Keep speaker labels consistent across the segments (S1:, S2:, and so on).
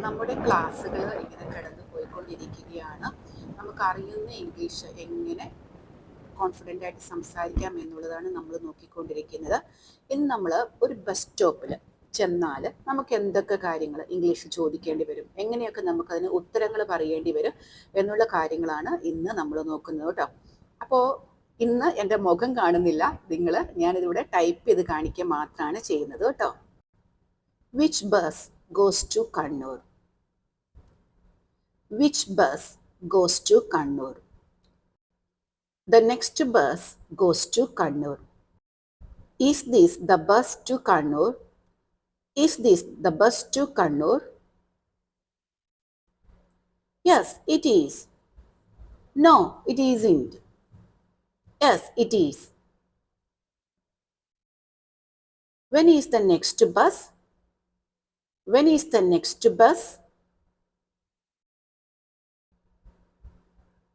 S1: നമ്മുടെ ക്ലാസ്സുകൾ ഇങ്ങനെ കടന്നു പോയിക്കൊണ്ടിരിക്കുകയാണ്. നമുക്കറിയുന്ന ഇംഗ്ലീഷ് എങ്ങനെ കോൺഫിഡൻ്റ് ആയിട്ട് സംസാരിക്കാം എന്നുള്ളതാണ് നമ്മൾ നോക്കിക്കൊണ്ടിരിക്കുന്നത്. ഇന്ന് നമ്മൾ ഒരു ബസ് സ്റ്റോപ്പിൽ ചെന്നാൽ നമുക്ക് എന്തൊക്കെ കാര്യങ്ങൾ ഇംഗ്ലീഷ് ചോദിക്കേണ്ടി വരും, എങ്ങനെയൊക്കെ നമുക്കതിന് ഉത്തരങ്ങൾ പറയേണ്ടി വരും എന്നുള്ള കാര്യങ്ങളാണ് ഇന്ന് നമ്മൾ നോക്കുന്നത് കേട്ടോ. അപ്പോൾ ഇന്ന് എൻ്റെ മുഖം കാണുന്നില്ല ഞാനിതിവിടെ ടൈപ്പ് ചെയ്ത് കാണിക്കുക മാത്രമാണ് ചെയ്യുന്നത് കേട്ടോ. Which bus goes to Kannur? Which bus goes to Kannur? The next bus goes to Kannur. Is this the bus to Kannur? Is this the bus to Kannur? Yes, it is. No, it isn't. Yes, it is. When is the next bus? When is the next bus?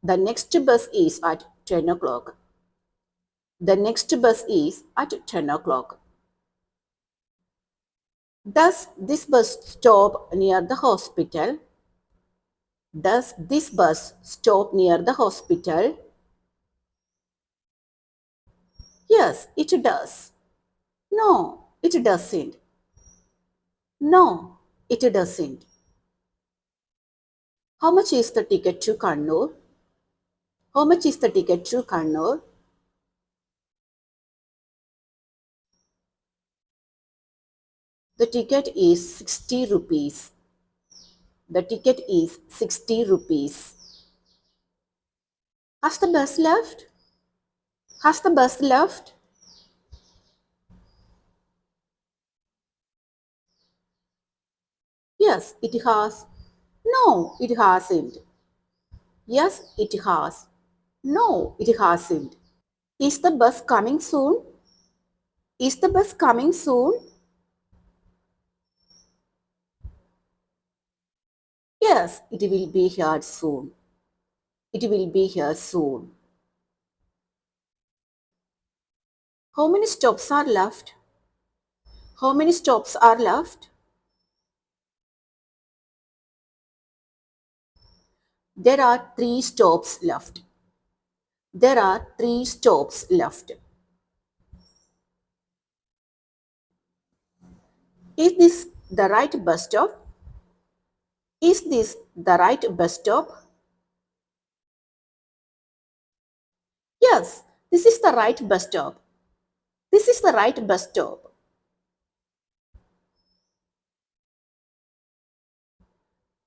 S1: The next bus is at 10 o'clock. The next bus is at 10 o'clock. Does this bus stop near the hospital? Does this bus stop near the hospital? Yes, it does. No, it doesn't. No, it doesn't. How much is the ticket to Kannur? How much is the ticket to Kannur? The ticket is 60 rupees. The ticket is 60 rupees. Has the bus left? Has the bus left? Yes, it has. No, it hasn't. Yes, it has. No, it hasn't. Is the bus coming soon? Is the bus coming soon? Yes, it will be here soon. It will be here soon. How many stops are left? How many stops are left? There are 3 stops left. There are 3 stops left. Is this the right bus stop? Is this the right bus stop? Yes, this is the right bus stop. This is the right bus stop.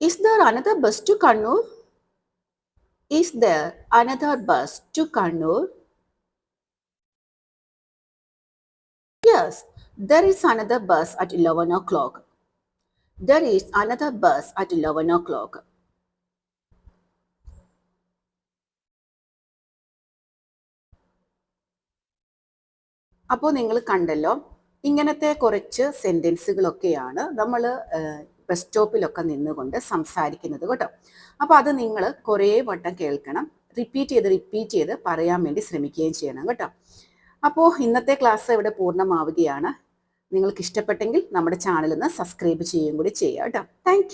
S1: Is there another bus to Kannur? Is there another bus to Kannur? Yes, there is another bus at 11 o'clock. There is another bus at 11 o'clock. അപ്പോൾ നിങ്ങൾ കണ്ടല്ലോ, ഇങ്ങനത്തെ കുറച്ച് സെൻറ്റൻസുകളൊക്കെയാണ് നമ്മൾ bus സ്റ്റോപ്പിലൊക്കെ നിന്നുകൊണ്ട് സംസാരിക്കുന്നത് കേട്ടോ. അപ്പോൾ അത് നിങ്ങൾ കുറേ വട്ടം കേൾക്കണം, റിപ്പീറ്റ് ചെയ്ത് പറയാൻ വേണ്ടി ശ്രമിക്കുകയും ചെയ്യണം കേട്ടോ. അപ്പോൾ ഇന്നത്തെ ക്ലാസ് ഇവിടെ പൂർണ്ണമാവുകയാണ്. നിങ്ങൾക്ക് ഇഷ്ടപ്പെട്ടെങ്കിൽ നമ്മുടെ ചാനൽ ഒന്ന് സബ്സ്ക്രൈബ് ചെയ്യുകയും കൂടി ചെയ്യുക കേട്ടോ. താങ്ക്